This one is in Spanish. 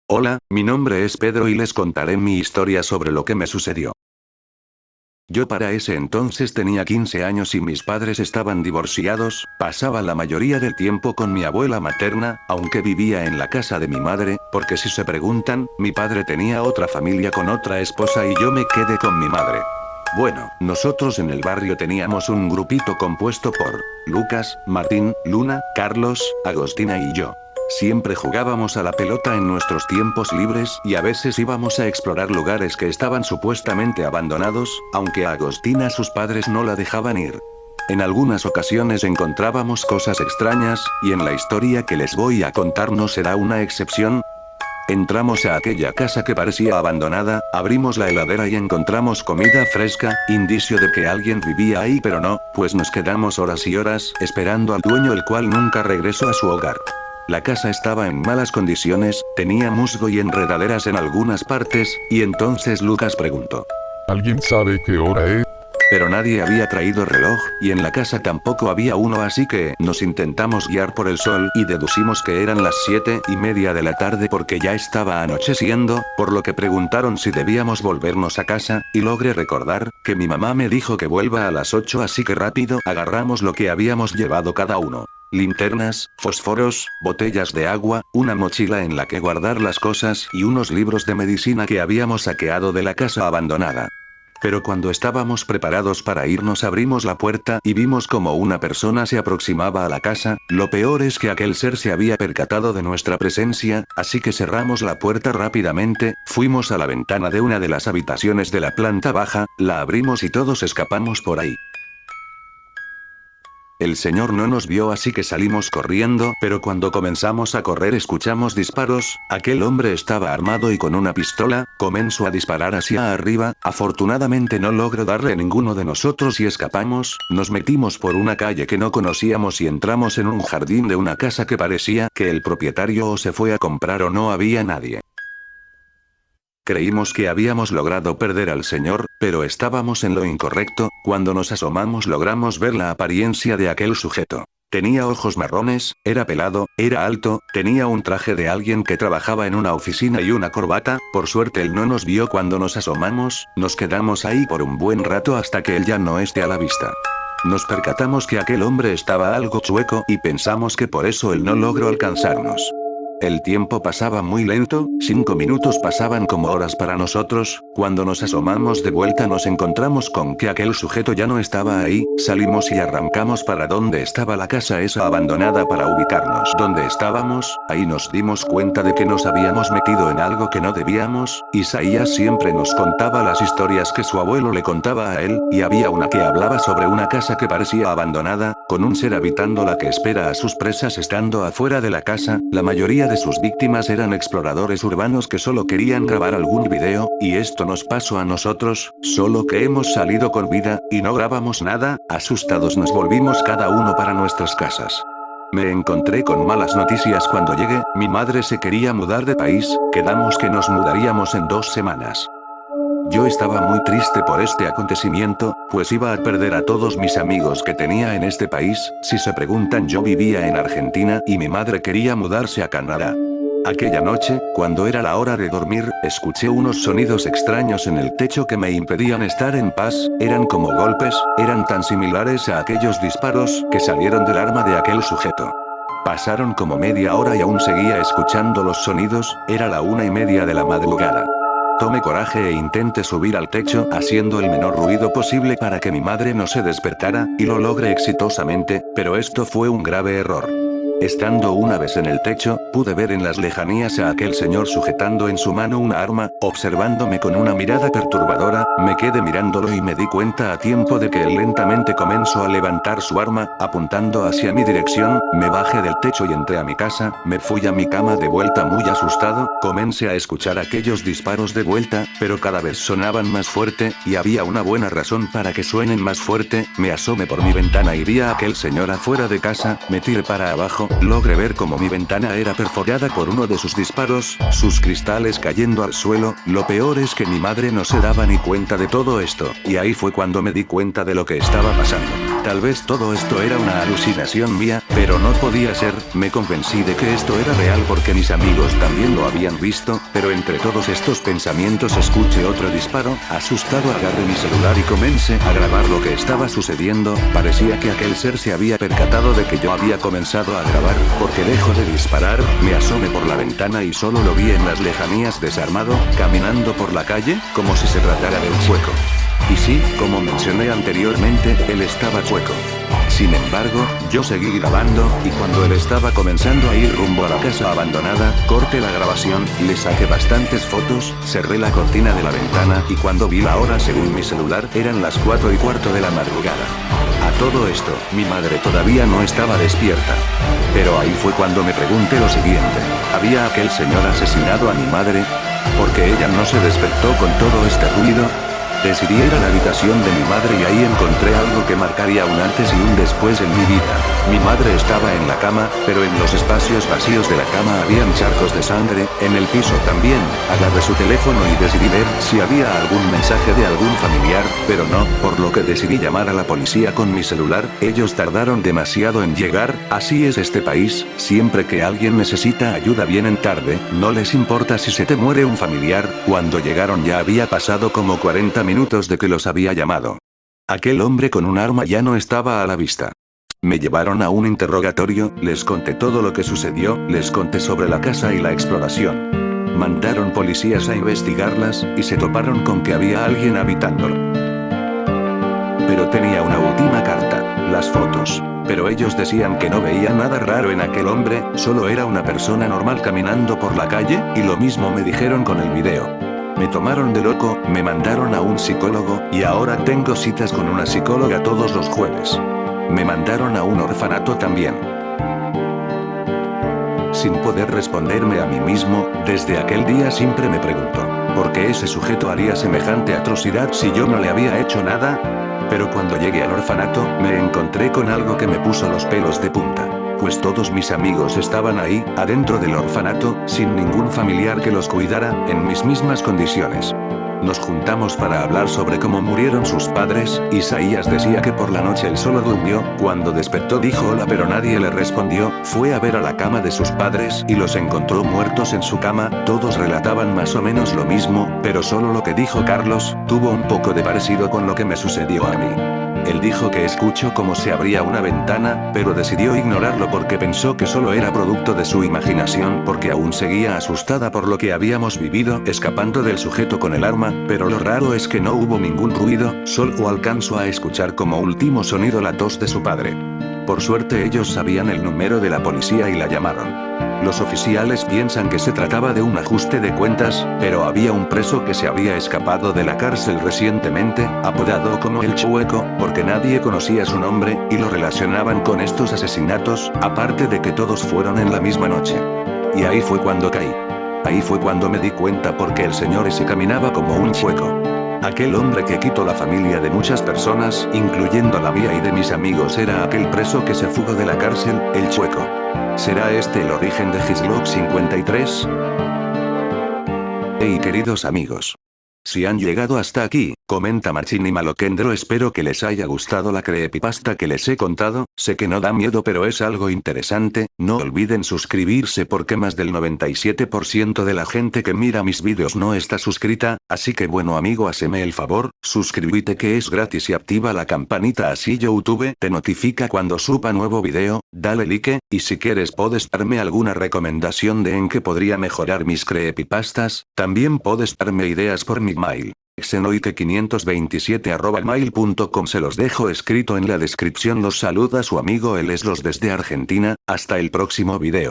Hola, mi nombre es Pedro y les contaré mi historia sobre lo que me sucedió. Yo para ese entonces tenía 15 años y mis padres estaban divorciados, pasaba la mayoría del tiempo con mi abuela materna, aunque vivía en la casa de mi madre, porque si se preguntan, mi padre tenía otra familia con otra esposa y yo me quedé con mi madre. Bueno, nosotros en el barrio teníamos un grupito compuesto por Lucas, Martín, Luna, Carlos, Agostina y yo. Siempre jugábamos a la pelota en nuestros tiempos libres y a veces íbamos a explorar lugares que estaban supuestamente abandonados, aunque a Agostina sus padres no la dejaban ir. En algunas ocasiones encontrábamos cosas extrañas, y en la historia que les voy a contar no será una excepción. Entramos a aquella casa que parecía abandonada, abrimos la heladera y encontramos comida fresca, indicio de que alguien vivía ahí, pero no, pues nos quedamos horas y horas esperando al dueño, el cual nunca regresó a su hogar. La casa estaba en malas condiciones, tenía musgo y enredaderas en algunas partes, y entonces Lucas preguntó. ¿Alguien sabe qué hora es? Pero nadie había traído reloj, y en la casa tampoco había uno, así que nos intentamos guiar por el sol y deducimos que eran las 7:30 de la tarde porque ya estaba anocheciendo, por lo que preguntaron si debíamos volvernos a casa, y logré recordar que mi mamá me dijo que vuelva a las 8, así que rápido agarramos lo que habíamos llevado cada uno. Linternas, fósforos, botellas de agua, una mochila en la que guardar las cosas y unos libros de medicina que habíamos saqueado de la casa abandonada. Pero cuando estábamos preparados para irnos abrimos la puerta y vimos como una persona se aproximaba a la casa. Lo peor es que aquel ser se había percatado de nuestra presencia, así que cerramos la puerta rápidamente, fuimos a la ventana de una de las habitaciones de la planta baja, la abrimos y todos escapamos por ahí. El señor no nos vio, así que salimos corriendo, pero cuando comenzamos a correr escuchamos disparos. Aquel hombre estaba armado y con una pistola, comenzó a disparar hacia arriba. Afortunadamente no logró darle a ninguno de nosotros y escapamos. Nos metimos por una calle que no conocíamos y entramos en un jardín de una casa que parecía que el propietario o se fue a comprar o no había nadie. Creímos que habíamos logrado perder al señor, pero estábamos en lo incorrecto. Cuando nos asomamos logramos ver la apariencia de aquel sujeto. Tenía ojos marrones, era pelado, era alto, tenía un traje de alguien que trabajaba en una oficina y una corbata. Por suerte él no nos vio cuando nos asomamos, nos quedamos ahí por un buen rato hasta que él ya no esté a la vista. Nos percatamos que aquel hombre estaba algo chueco y pensamos que por eso él no logró alcanzarnos. El tiempo pasaba muy lento, 5 minutos pasaban como horas para nosotros. Cuando nos asomamos de vuelta nos encontramos con que aquel sujeto ya no estaba ahí. Salimos y arrancamos para donde estaba la casa esa abandonada para ubicarnos donde estábamos. Ahí nos dimos cuenta de que nos habíamos metido en algo que no debíamos. Isaías siempre nos contaba las historias que su abuelo le contaba a él, y había una que hablaba sobre una casa que parecía abandonada, con un ser habitándola que espera a sus presas estando afuera de la casa. La mayoría de sus víctimas eran exploradores urbanos que solo querían grabar algún video, y esto nos pasó a nosotros, solo que hemos salido con vida, y no grabamos nada. Asustados nos volvimos cada uno para nuestras casas. Me encontré con malas noticias cuando llegué. Mi madre se quería mudar de país, quedamos que nos mudaríamos en 2 semanas. Yo estaba muy triste por este acontecimiento, pues iba a perder a todos mis amigos que tenía en este país. Si se preguntan, yo vivía en Argentina y mi madre quería mudarse a Canadá. Aquella noche, cuando era la hora de dormir, escuché unos sonidos extraños en el techo que me impedían estar en paz. Eran como golpes, eran tan similares a aquellos disparos que salieron del arma de aquel sujeto. Pasaron como media hora y aún seguía escuchando los sonidos. Era la 1:30 de la madrugada. Tomé coraje e intenté subir al techo haciendo el menor ruido posible para que mi madre no se despertara, y lo logré exitosamente, pero esto fue un grave error. Estando una vez en el techo, pude ver en las lejanías a aquel señor sujetando en su mano una arma, observándome con una mirada perturbadora. Me quedé mirándolo y me di cuenta a tiempo de que él lentamente comenzó a levantar su arma, apuntando hacia mi dirección. Me bajé del techo y entré a mi casa. Me fui a mi cama de vuelta muy asustado. Comencé a escuchar aquellos disparos de vuelta, pero cada vez sonaban más fuerte, y había una buena razón para que suenen más fuerte. Me asomé por mi ventana y vi a aquel señor afuera de casa. Me tiré para abajo. Logré ver cómo mi ventana era perforada por uno de sus disparos, sus cristales cayendo al suelo. Lo peor es que mi madre no se daba ni cuenta de todo esto, y ahí fue cuando me di cuenta de lo que estaba pasando. Tal vez todo esto era una alucinación mía, Pero no podía ser, me convencí de que esto era real porque mis amigos también lo habían visto, pero entre todos estos pensamientos escuché otro disparo, asustado agarré mi celular y comencé a grabar lo que estaba sucediendo, parecía que aquel ser se había percatado de que yo había comenzado a grabar, porque dejó de disparar, me asomé por la ventana y solo lo vi en las lejanías desarmado, caminando por la calle, como si se tratara de un chueco. Y sí, como mencioné anteriormente, él estaba chueco. Sin embargo, yo seguí grabando, y cuando él estaba comenzando a ir rumbo a la casa abandonada, corté la grabación, le saqué bastantes fotos, cerré la cortina de la ventana y cuando vi la hora según mi celular, eran las 4:15 de la madrugada. A todo esto, mi madre todavía no estaba despierta. Pero ahí fue cuando me pregunté lo siguiente, ¿había aquel señor asesinado a mi madre? ¿Porque ella no se despertó con todo este ruido? Decidí ir a la habitación de mi madre y ahí encontré algo que marcaría un antes y un después en mi vida. Mi madre estaba en la cama, pero en los espacios vacíos de la cama habían charcos de sangre, en el piso también. Agarré su teléfono y decidí ver si había algún mensaje de algún familiar, pero no, por lo que decidí llamar a la policía con mi celular. Ellos tardaron demasiado en llegar, así es este país, siempre que alguien necesita ayuda vienen tarde, no les importa si se te muere un familiar. Cuando llegaron ya había pasado como 40 minutos de que los había llamado. Aquel hombre con un arma ya no estaba a la vista. Me llevaron a un interrogatorio, les conté todo lo que sucedió, les conté sobre la casa y la exploración. Mandaron policías a investigarlas, y se toparon con que había alguien habitándolo. Pero tenía una última carta, las fotos. Pero ellos decían que no veían nada raro en aquel hombre, solo era una persona normal caminando por la calle, y lo mismo me dijeron con el video. Me tomaron de loco, me mandaron a un psicólogo, y ahora tengo citas con una psicóloga todos los jueves. Me mandaron a un orfanato también. Sin poder responderme a mí mismo, desde aquel día siempre me pregunto, ¿por qué ese sujeto haría semejante atrocidad si yo no le había hecho nada? Pero cuando llegué al orfanato, me encontré con algo que me puso los pelos de punta. Pues todos mis amigos estaban ahí, adentro del orfanato, sin ningún familiar que los cuidara, en mis mismas condiciones. Nos juntamos para hablar sobre cómo murieron sus padres. Isaías decía que por la noche él solo durmió, cuando despertó dijo hola pero nadie le respondió, fue a ver a la cama de sus padres y los encontró muertos en su cama, todos relataban más o menos lo mismo, pero solo lo que dijo Carlos, tuvo un poco de parecido con lo que me sucedió a mí. Él dijo que escuchó cómo se abría una ventana, pero decidió ignorarlo porque pensó que solo era producto de su imaginación porque aún seguía asustada por lo que habíamos vivido, escapando del sujeto con el arma, pero lo raro es que no hubo ningún ruido, solo alcanzó a escuchar como último sonido la tos de su padre. Por suerte ellos sabían el número de la policía y la llamaron. Los oficiales piensan que se trataba de un ajuste de cuentas, pero había un preso que se había escapado de la cárcel recientemente, apodado como el Chueco, porque nadie conocía su nombre, y lo relacionaban con estos asesinatos, aparte de que todos fueron en la misma noche. Y ahí fue cuando caí. Ahí fue cuando me di cuenta porque el señor ese caminaba como un chueco. Aquel hombre que quitó la familia de muchas personas, incluyendo la mía y de mis amigos, era aquel preso que se fugó de la cárcel, el Chueco. ¿Será este el origen de Hislop 53? Hey queridos amigos. Si han llegado hasta aquí, comenta Machini Malokendro. Espero que les haya gustado la creepypasta que les he contado, sé que no da miedo pero es algo interesante, no olviden suscribirse porque más del 97% de la gente que mira mis vídeos no está suscrita, así que bueno amigo haceme el favor, suscríbete que es gratis y activa la campanita así YouTube te notifica cuando suba nuevo video, dale like, y si quieres puedes darme alguna recomendación de en qué podría mejorar mis creepypastas, también puedes darme ideas por mi mail. xenoite527@mail.com se los dejo escrito en la descripción. Los saluda su amigo Los desde Argentina, hasta el próximo video.